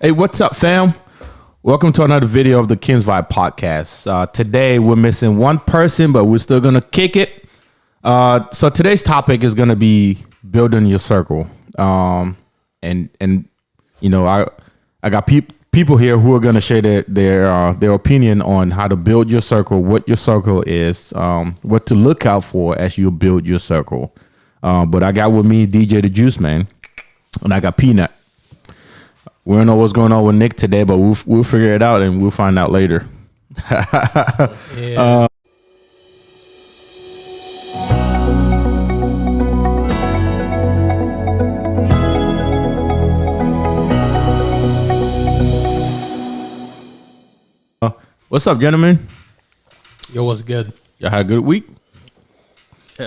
Hey, what's up, fam? Welcome to another video of the Kings Vibe podcast. Today, we're missing one person, but we're still going to kick it. So today's topic is going to be building your circle. And you know, I got people here who are going to share their opinion on how to build your circle, what your circle is, what to look out for as you build your circle. But I got with me DJ the Juice Man, and I got Peanut. We don't know what's going on with Nick today, but we'll figure it out and we'll find out later. Yeah. What's up, gentlemen? Yo, what's good? Y'all had a good week?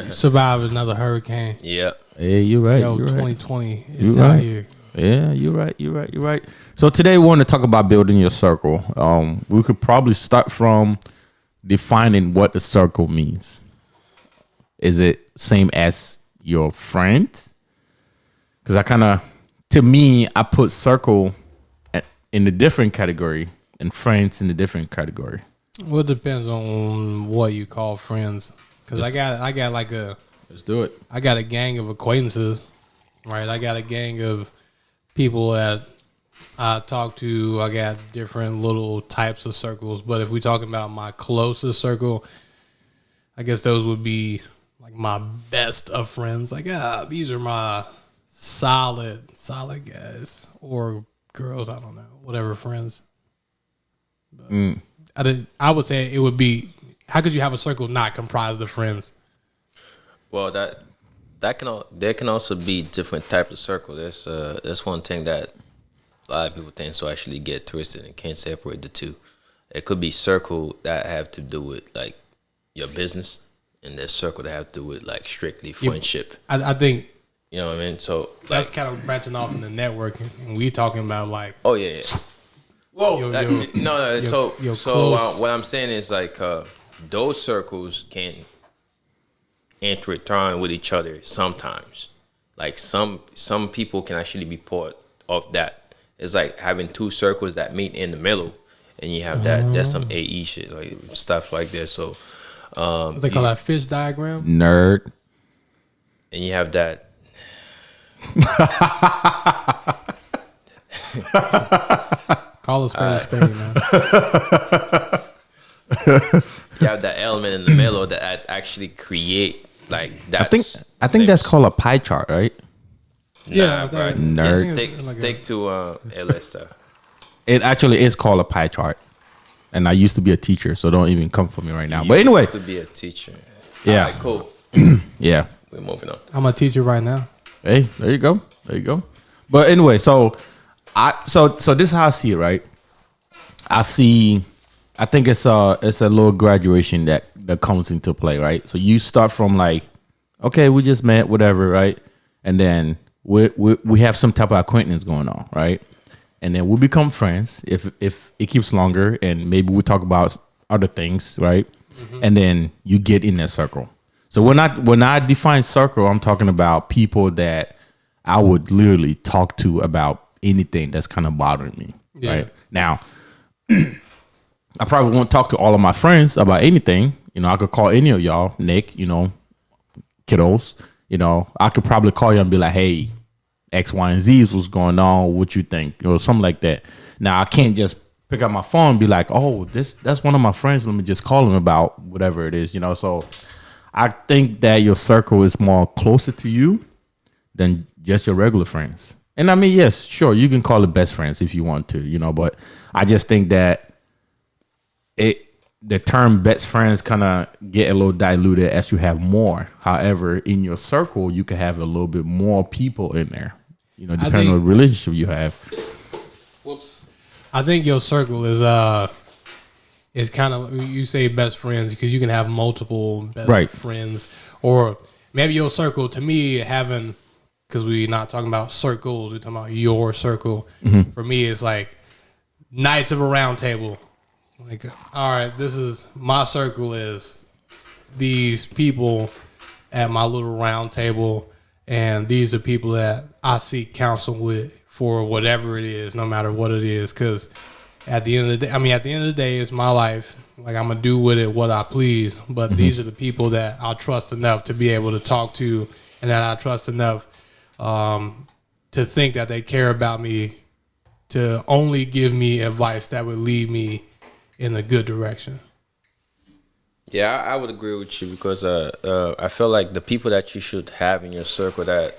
Survived another hurricane. Yeah. Hey, you're right. Yo, you're 2020 is You're out right. here. Yeah, you're right. So today we want to talk about building your circle. We could probably start from defining what a circle means. Is it same as your friends? Because to me, I put circle in a different category and friends in a different category. Well, it depends on what you call friends. Because I got like Let's do it. I got a gang of acquaintances, right? I got a gang of people that I talk to. I got different little types of circles. But if we're talking about my closest circle, I guess those would be like my best of friends. Like, these are my solid guys or girls. I don't know, whatever friends. But I would say it would be. How could you have a circle not comprised of friends? Well, there can also be different types of circle. That's one thing that a lot of people think so actually get twisted and can't separate the two. It could be circle that have to do with like your business, and there's circle that have to do with like strictly friendship. I think You know what I mean? So that's kind of branching off in the networking, and we talking about like, oh yeah. whoa, No. Yo, So what I'm saying is like those circles can intertwine with each other sometimes. Like some people can actually be part of that. It's like having two circles that meet in the middle, and you have that. That's some AE shit, like stuff like this. So what they call that fish diagram. Nerd. and you have that. Call a spade, man. You have that element in the middle that actually create like that. I think that's called a pie chart, right? Yeah, bro. that- Nerd. Stick to LS stuff. It actually is called a pie chart. And I used to be a teacher, so don't even come for me right now. You But anyway, used to be a teacher. Yeah. All right, cool. yeah. We're moving on. I'm a teacher right now. Hey, there you go. But anyway, so this is how I see it, right? I think it's a little graduation that comes into play, right? So you start from like, okay, we just met, whatever, right? And then we have some type of acquaintance going on, right? And then we become friends if it keeps longer, and maybe we talk about other things, right? Mm-hmm. And then you get in that circle. So when I define circle, I'm talking about people that I would literally talk to about anything that's kind of bothering me, right? Now, I probably won't talk to all of my friends about anything. You know, I could call any of y'all, Nick, you know, kiddos. You know, I could probably call you and be like, hey, X, Y, and Z is what's going on. What you think? You know, something like that. Now, I can't just pick up my phone and be like, oh, that's one of my friends. Let me just call him about whatever it is, you know. So I think that your circle is more closer to you than just your regular friends. And I mean, yes, sure, you can call it best friends if you want to, you know, but I just think that the term best friends kind of get a little diluted as you have more. However, in your circle, you can have a little bit more people in there, you know, depending on the relationship you have. Whoops. I think your circle is kind of, you say best friends because you can have multiple best friends, or maybe your circle, to me, having, because we're not talking about circles, we're talking about your circle. Mm-hmm. For me, it's like Knights of a Round Table. Like, all right, this is my circle, is these people at my little round table, and these are people that I seek counsel with for whatever it is, no matter what it is. Because at the end of the day, at the end of the day, it's my life. Like, I'm gonna do with it what I please. But these are the people that I trust enough to be able to talk to, and that I trust enough to think that they care about me, to only give me advice that would lead me in a good direction. Yeah, I would agree with you because I feel like the people that you should have in your circle, that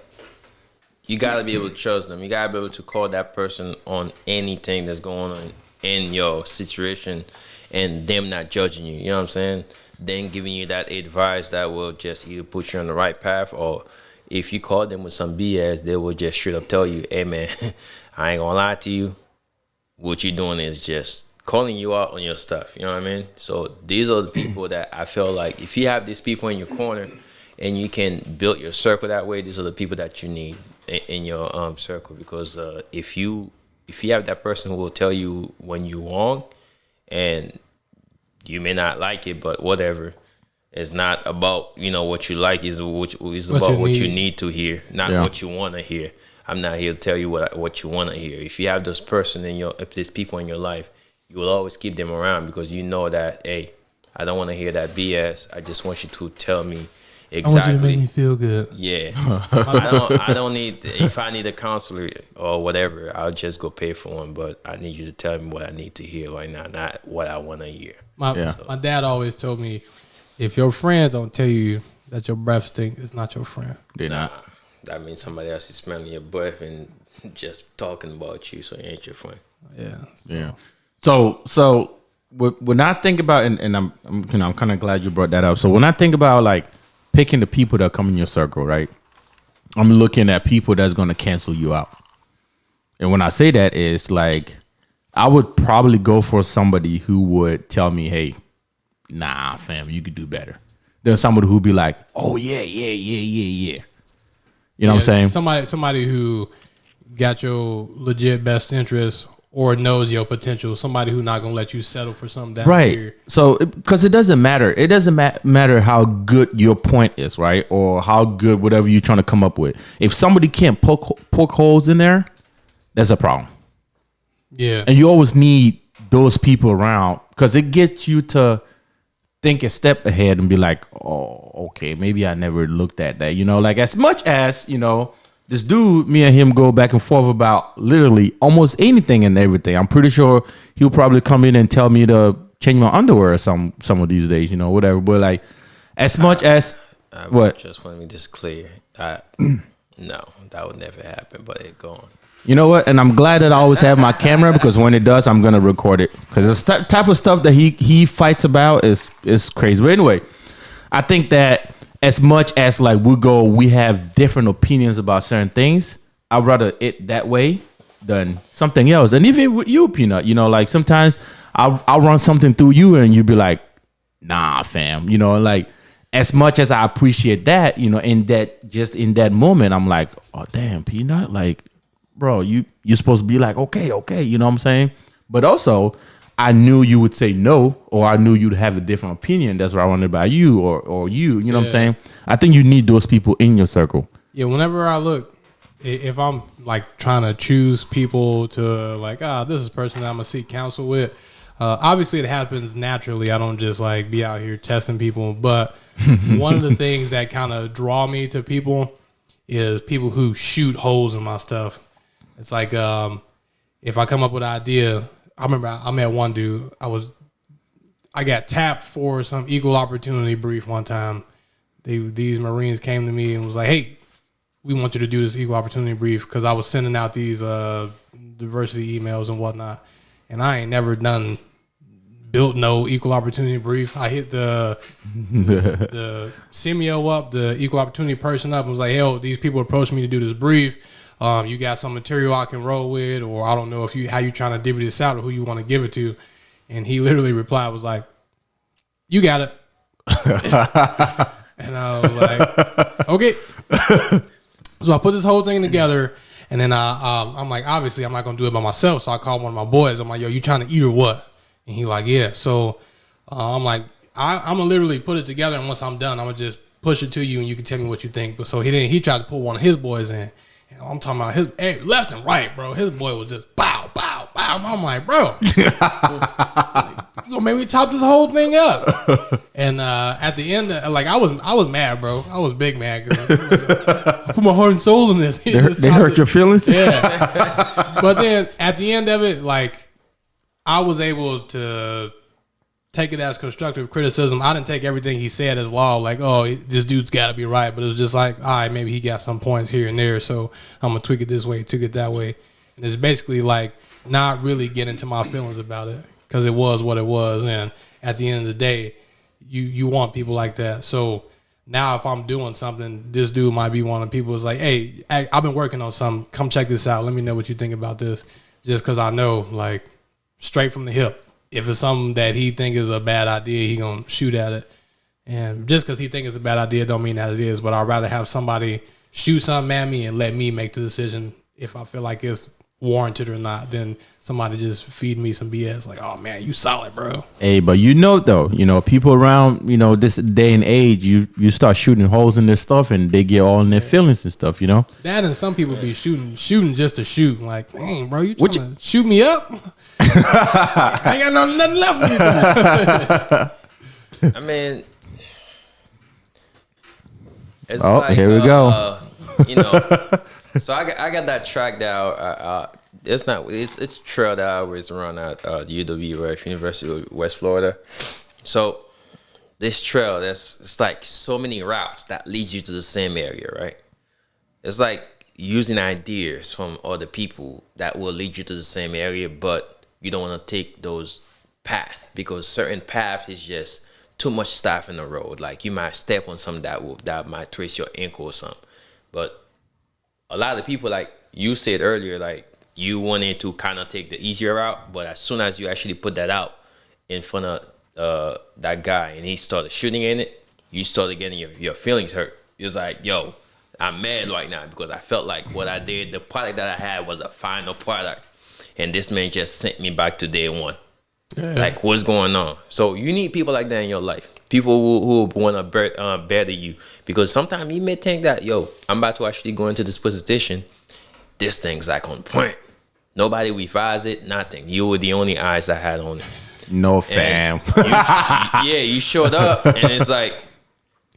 you gotta be able to trust them. You gotta be able to call that person on anything that's going on in your situation, and them not judging you. You know what I'm saying? Then giving you that advice that will just either put you on the right path, or if you call them with some BS, they will just straight up tell you, "Hey man, I ain't gonna lie to you. What you're doing is just calling you out on your stuff." You know what I mean? So these are the people that I feel like if you have these people in your corner and you can build your circle that way, these are the people that you need in your circle. Because if you have that person who will tell you when you're wrong, and you may not like it, but whatever. It's not about, what you like. It's about what you need to hear, not what you want to hear. I'm not here to tell you what you want to hear. If you have this person if there's people in your life, you will always keep them around because you know that, hey, I don't want to hear that BS. I just want you to tell me exactly. I want you to make me feel good. Yeah. I don't need, if I need a counselor or whatever, I'll just go pay for one. But I need you to tell me what I need to hear right now, not what I want to hear. My dad always told me, if your friends don't tell you that your breath stinks, it's not your friend. They're not. That means somebody else is smelling your breath and just talking about you, so it ain't your friend. Yeah. Yeah. So when I think about, and I'm kind of glad you brought that up. So when I think about like picking the people that come in your circle, right? I'm looking at people that's going to cancel you out. And when I say that, is like I would probably go for somebody who would tell me, hey, nah, fam, you could do better. Then somebody who'd be like, oh, yeah. You know what I'm saying? Somebody who got your legit best interest or knows your potential. Somebody who's not going to let you settle for something that weird. So, because it doesn't matter. It doesn't matter how good your point is, right? Or how good whatever you're trying to come up with. If somebody can't poke holes in there, that's a problem. Yeah. And you always need those people around because it gets you to think a step ahead and be like, oh, okay, maybe I never looked at that. Like as much as, this dude, me and him go back and forth about literally almost anything and everything. I'm pretty sure he'll probably come in and tell me to change my underwear some of these days, whatever. But like as much as what? Just want to be just clear. No, that would never happen, but it go on. You know what? And I'm glad that I always have my camera because when it does, I'm gonna record it because the type of stuff that he fights about is crazy. But anyway, I think that as much as like we have different opinions about certain things, I'd rather it that way than something else. And even with you, Peanut, like sometimes I'll run something through you and you'll be like, nah, fam. Like as much as I appreciate that, in that moment, I'm like, oh damn, Peanut, like. Bro, you're supposed to be like, okay, you know what I'm saying? But also, I knew you would say no, or I knew you'd have a different opinion. That's what I wanted about you or you know what I'm saying? I think you need those people in your circle. Yeah, whenever I look, if I'm like trying to choose people to like, this is a person that I'm going to seek counsel with, obviously it happens naturally. I don't just like be out here testing people. But one of the things that kind of draw me to people is people who shoot holes in my stuff. It's like if I come up with an idea, I remember I met one dude. I got tapped for some equal opportunity brief one time. These Marines came to me and was like, "Hey, we want you to do this equal opportunity brief," because I was sending out these diversity emails and whatnot, and I ain't never built no equal opportunity brief. I hit the CMO up, the equal opportunity person up, and was like, "Hell, these people approached me to do this brief. You got some material I can roll with, or I don't know how you trying to divvy this out or who you want to give it to." And he literally replied, was like, "You got it." And I was like, "Okay." So I put this whole thing together, and then I'm like, obviously I'm not gonna do it by myself. So I called one of my boys. I'm like, "Yo, you trying to eat or what?" And he like, "Yeah." So I'm like, I'm gonna literally put it together, and once I'm done, I'm gonna just push it to you, and you can tell me what you think. But so he tried to pull one of his boys in, I'm talking about his left and right, bro. His boy was just bow, bow, bow. I'm like, bro, you gonna make me chop this whole thing up? And at the end, like I was mad, bro. I was big mad because I put my heart and soul in this. They hurt your feelings. Yeah. But then at the end of it, like I was able to take it as constructive criticism. I didn't take everything he said as law, like, oh, this dude's got to be right. But it was just like, all right, maybe he got some points here and there, so I'm going to tweak it this way, tweak it that way. And it's basically like not really getting into my feelings about it because it was what it was. And at the end of the day, you want people like that. So now if I'm doing something, this dude might be one of the people who's like, hey, I've been working on something. Come check this out. Let me know what you think about this. Just because I know, like, straight from the hip. If it's something that he think is a bad idea, he gonna shoot at it. And just because he think it's a bad idea don't mean that it is. But I'd rather have somebody shoot something at me and let me make the decision if I feel like it's warranted or not than somebody just feed me some BS like, oh man, you solid, bro. Hey, but though, people around, this day and age, you start shooting holes in their stuff and they get all in their feelings and stuff, That and some people be shooting just to shoot. Like, dang, bro, you trying to shoot me up? I ain't got nothing left for you. I mean, it's here we go. So I got that track down. It's a trail that I always run at UW, University of West Florida. So this trail, it's like so many routes that lead you to the same area, right? It's like using ideas from other people that will lead you to the same area, but you don't want to take those paths because certain paths is just too much stuff in the road. Like you might step on something that might twist your ankle or something. But a lot of people, like you said earlier, like you wanted to kind of take the easier route, but as soon as you actually put that out in front of that guy and he started shooting in it, you started getting your feelings hurt. It's like, yo, I'm mad right now because I felt like what I did, the product that I had was a final product. And this man just sent me back to day one. Yeah. Like, what's going on? So you need people like that in your life. People who want to better you. Because sometimes you may think that, yo, I'm about to actually go into this position. This thing's like on point. Nobody revised it, nothing. You were the only eyes I had on it. No, fam. You showed up and it's like,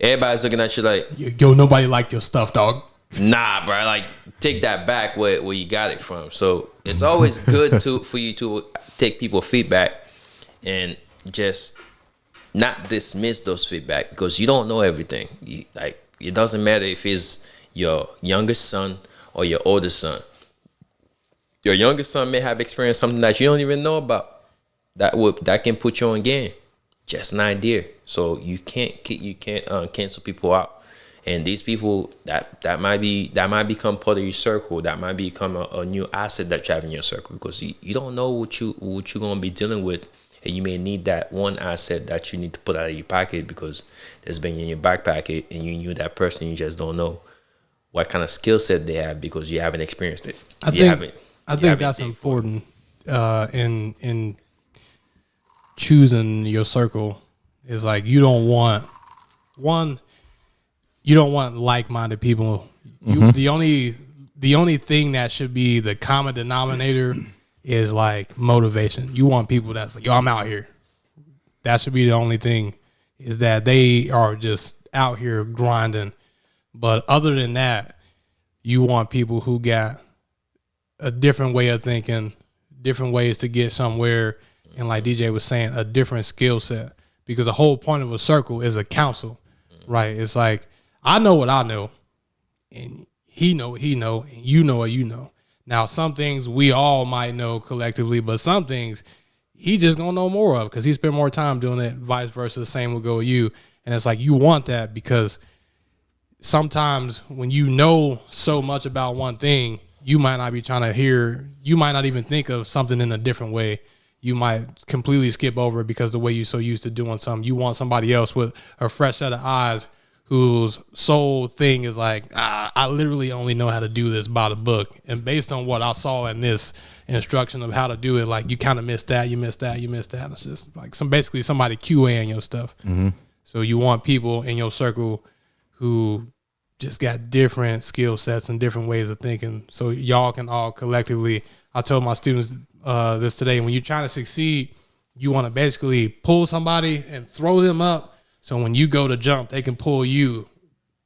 everybody's looking at you like, yo, nobody liked your stuff, dog. Nah, bro. Like, take that back where you got it from. So it's always good for you to take people's feedback and just not dismiss those feedback because you don't know everything. It doesn't matter if it's your youngest son or your oldest son. Your youngest son may have experienced something that you don't even know about that can put you on game. Just an idea. So you can't cancel people out. And these people that might become part of your circle. That might become a new asset that you have in your circle because you don't know what you're gonna be dealing with, and you may need that one asset that you need to put out of your pocket because there's been in your back pocket, and you knew that person. You just don't know what kind of skill set they have because you haven't experienced it. I think that's important in choosing your circle. Is like you don't want like-minded people. The only thing that should be the common denominator is like motivation. You want people that's like, yo, I'm out here. That should be the only thing, is that they are just out here grinding. But other than that, you want people who got a different way of thinking, different ways to get somewhere, and like DJ was saying, a different skill set. Because the whole point of a circle is a council, right? It's like, I know what I know, and he know what he know, and you know what you know. Now, some things we all might know collectively, but some things he just gonna know more of because he spent more time doing it. Vice versa, the same will go with you. And it's like you want that because sometimes when you know so much about one thing, you might not be trying to hear. You might not even think of something in a different way. You might completely skip over it because the way you're so used to doing something. You want somebody else with a fresh set of eyes whose sole thing is like, I literally only know how to do this by the book. And based on what I saw in this instruction of how to do it, like you kind of missed that, you missed that, you missed that. And it's just like basically somebody QAing your stuff. Mm-hmm. So you want people in your circle who just got different skill sets and different ways of thinking. So y'all can all collectively. I told my students this today. When you're trying to succeed, you want to basically pull somebody and throw them up. So when you go to jump, they can pull you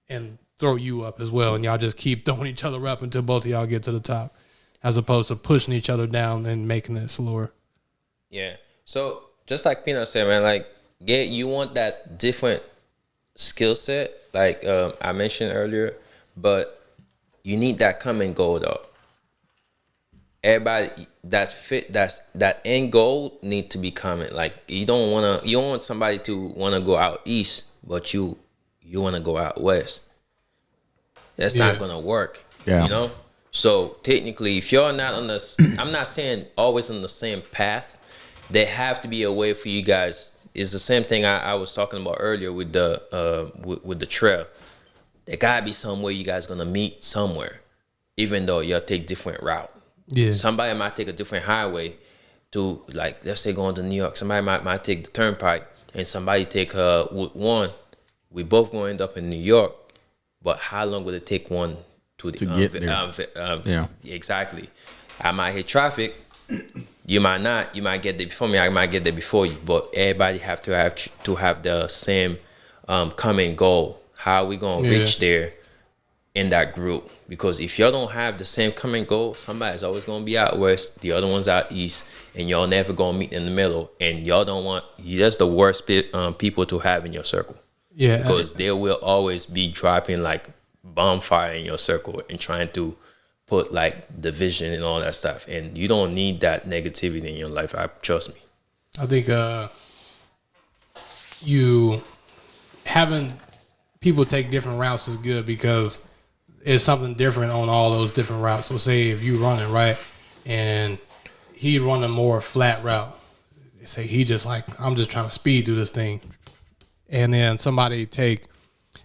and throw you up as well. And y'all just keep throwing each other up until both of y'all get to the top, as opposed to pushing each other down and making it slower. Yeah. So just like Peanut said, man, like you want that different skill set, like I mentioned earlier, but you need that common goal though. Everybody that end goal need to be common. Like you don't want somebody to want to go out east, but you want to go out west. That's not gonna work. Yeah. You know. So technically, if you're not on the, I'm not saying always on the same path. There have to be a way for you guys. It's the same thing I was talking about earlier with the with the trail. There gotta be some way you guys gonna meet somewhere, even though y'all take different route. Yeah. Somebody might take a different highway to, like, let's say going to New York. Somebody might take the turnpike, and somebody take one. We both gonna end up in New York, but how long would it take one to get there? Yeah, exactly. I might hit traffic. You might not. You might get there before me. I might get there before you. But everybody have have the same common goal. How are we gonna reach there in that group? Because if y'all don't have the same common goal, somebody's always gonna be out west, the other one's out east, and y'all never gonna meet in the middle. And y'all don't want. That's the worst people to have in your circle. Yeah, because they will always be dropping like bonfire in your circle and trying to put like division and all that stuff, and you don't need that negativity in your life. Trust me. I think you having people take different routes is good, because it's something different on all those different routes. So say if you running right and he run a more flat route, say he just like, I'm just trying to speed through this thing, and then somebody take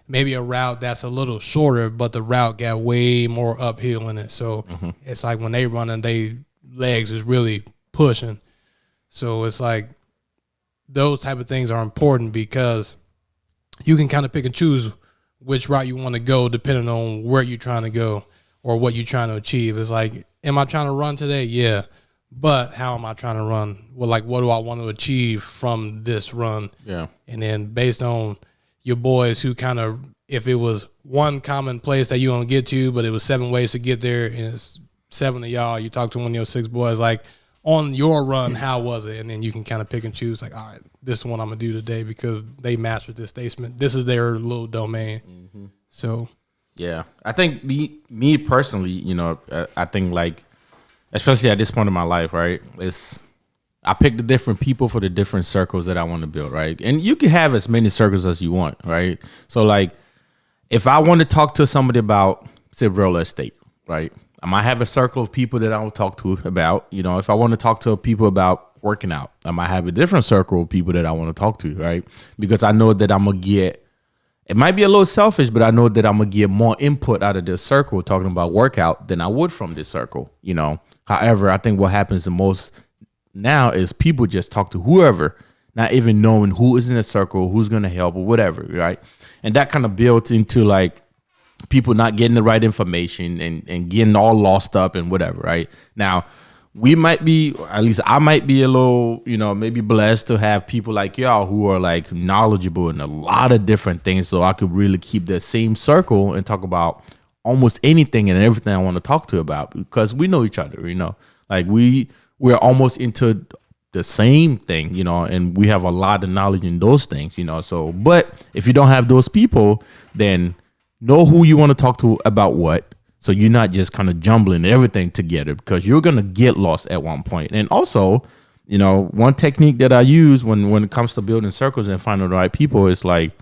maybe a route that's a little shorter, but the route got way more uphill in it. So it's like when they running, they legs is really pushing. So it's like those type of things are important, because you can kind of pick and choose which route you want to go depending on where you're trying to go or what you're trying to achieve. It's like, am I trying to run today? Yeah. But how am I trying to run? Well, like, what do I want to achieve from this run? Yeah. And then based on your boys who kind of, if it was one common place that you want to get to, but it was 7 ways to get there, and it's 7 of y'all, you talk to one of your 6 boys, like, on your run, how was it? And then you can kind of pick and choose, like, all right, this is what I'm going to do today because they mastered this. This is their little domain. Mm-hmm. So. Yeah. I think me personally, you know, I think, like, especially at this point in my life, right, I pick the different people for the different circles that I want to build, right? And you can have as many circles as you want, right? So, like, if I want to talk to somebody about, say, real estate, right, I might have a circle of people that I will talk to about. You know, if I want to talk to people about working out, I might have a different circle of people that I want to talk to, right? Because I know that I'm going to get, it might be a little selfish, but I know that I'm going to get more input out of this circle talking about workout than I would from this circle, you know? However, I think what happens the most now is people just talk to whoever, not even knowing who is in the circle, who's going to help or whatever, right? And that kind of built into, like, people not getting the right information and getting all lost up and whatever, right? Now, we might be, at least I might be a little, you know, maybe blessed to have people like y'all who are, like, knowledgeable in a lot of different things, so I could really keep the same circle and talk about almost anything and everything I want to talk to about, because we know each other, you know, like we're almost into the same thing, you know, and we have a lot of knowledge in those things, you know. So, but if you don't have those people, then know who you want to talk to about what, so you're not just kind of jumbling everything together, because you're going to get lost at one point. And also, you know, one technique that I use when it comes to building circles and finding the right people is, like,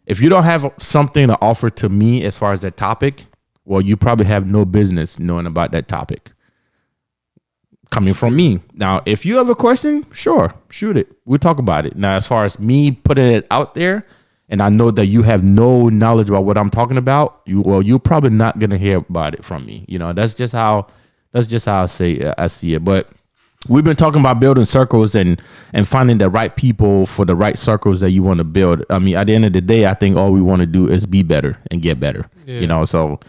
if you don't have something to offer to me as far as that topic, well, you probably have no business knowing about that topic coming from me. Now, if you have a question, sure, shoot it. We'll talk about it. Now, as far as me putting it out there, and I know that you have no knowledge about what I'm talking about, you're probably not going to hear about it from me. You know, that's just how I see it. But we've been talking about building circles and finding the right people for the right circles that you want to build. I mean, at the end of the day, I think all we want to do is be better and get better. Yeah. You know, so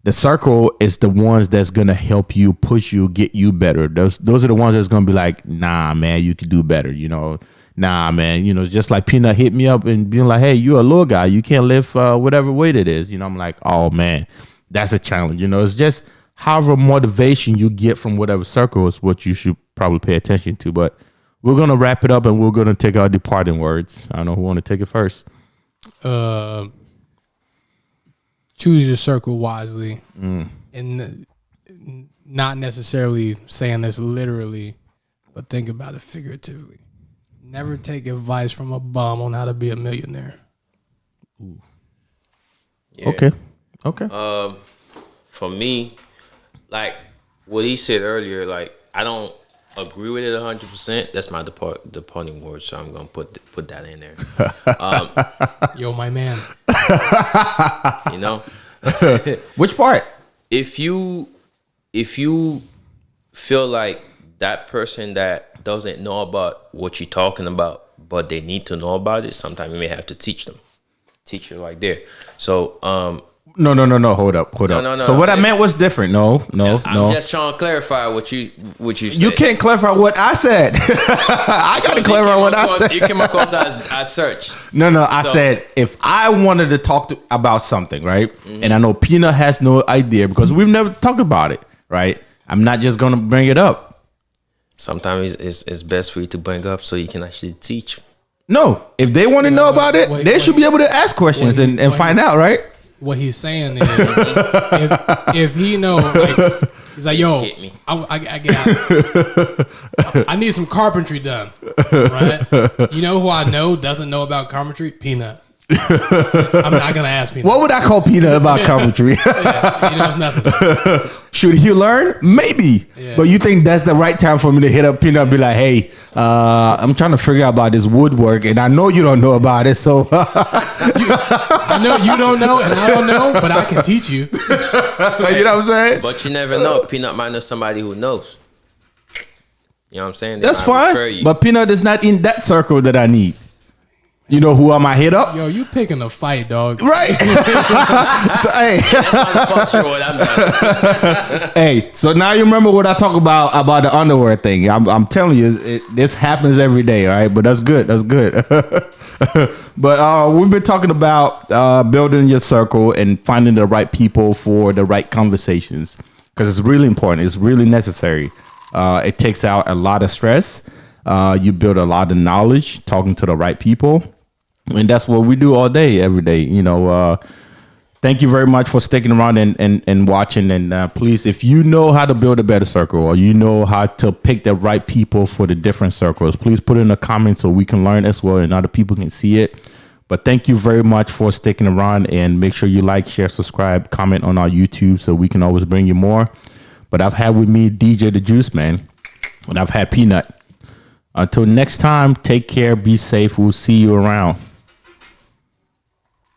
the circle is the ones that's gonna help you, push you, get you better. Those are the ones that's gonna be like, nah, man, you could do better. You know, nah, man. You know, just like Peanut hit me up and being like, hey, you're a little guy, you can't lift whatever weight it is. You know, I'm like, oh man, that's a challenge. You know, it's just however motivation you get from whatever circle is what you should probably pay attention to. But we're gonna wrap it up and we're gonna take our departing words. I don't know who want to take it first. Choose your circle wisely, and not necessarily saying this literally, but think about it figuratively. Never take advice from a bum on how to be a millionaire. Yeah. Okay. For me, like what he said earlier, like I don't agree with it 100%. That's my departing word, so I'm gonna put that in there. Yo, my man. You know, Which part? if you feel like that person that doesn't know about what you're talking about, but they need to know about it, sometimes you may have to teach them. Teach it right there. So No. Hold up. No. So what I meant was different. No. I'm just trying to clarify what you said. You can't clarify what I said. I got to clarify what I said. You came across as search. No. I said if I wanted to talk about something, right, and I know Peanut has no idea because we've never talked about it, right? I'm not just gonna bring it up. Sometimes it's best for you to bring up so you can actually teach. No, if they want to know about it, they should be able to ask questions and find out, right? What he's saying is, if he know, like, he's like, yo, I need some carpentry done, right? You know who I know doesn't know about carpentry? Peanut. I'm not gonna ask Peanut. What would I call Peanut about carpentry? Yeah, he knows nothing. Should he learn? Maybe. Yeah. But you think that's the right time for me to hit up Peanut and be like, hey, I'm trying to figure out about this woodwork and I know you don't know about it, so I know you don't know and I don't know, but I can teach you. You know what I'm saying? But you never know. Peanut might know somebody who knows. You know what I'm saying? They That's might refer fine. you. But Peanut is not in that circle that I need. You know who I might hit up? Yo, you picking a fight, dog. Right. So, hey. Hey, so now you remember what I talk about the underwear thing. I'm telling you, this happens every day, all right? But that's good. That's good. But we've been talking about building your circle and finding the right people for the right conversations because it's really important. It's really necessary. It takes out a lot of stress. You build a lot of knowledge talking to the right people. And that's what we do all day, every day. You know, thank you very much for sticking around and watching. And please, if you know how to build a better circle or you know how to pick the right people for the different circles, please put it in the comments so we can learn as well and other people can see it. But thank you very much for sticking around and make sure you like, share, subscribe, comment on our YouTube so we can always bring you more. But I've had with me DJ the Juice Man and I've had Peanut. Until next time, take care, be safe. We'll see you around.